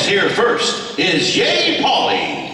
here first is Yay Polly.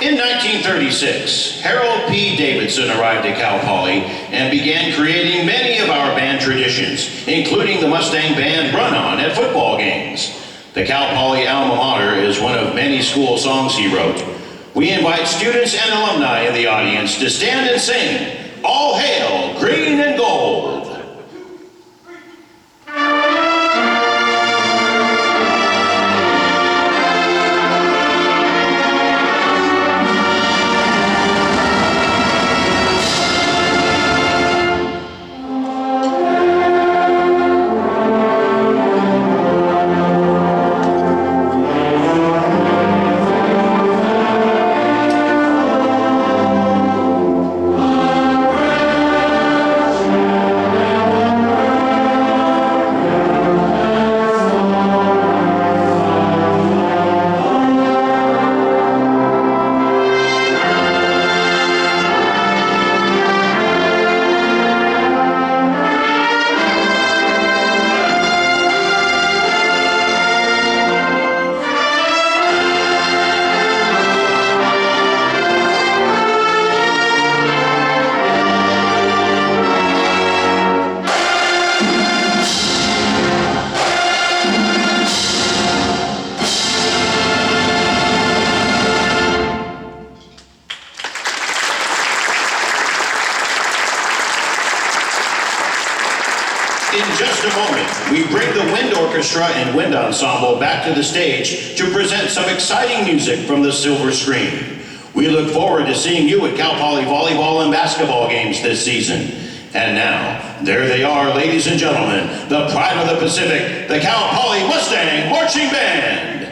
In 1936, Harold P. Davidson arrived at Cal Poly and began creating many of our band traditions, including the Mustang Band run-on at football games. The Cal Poly alma mater is one of many school songs he wrote. We invite students and alumni in the audience to stand and sing, "All Hail Green and Gold." In just a moment, we bring the Wind Orchestra and Wind Ensemble back to the stage to present some exciting music from the silver screen. We look forward to seeing you at Cal Poly volleyball and basketball games this season. And now, there they are, ladies and gentlemen, the pride of the Pacific, the Cal Poly Mustang Marching Band.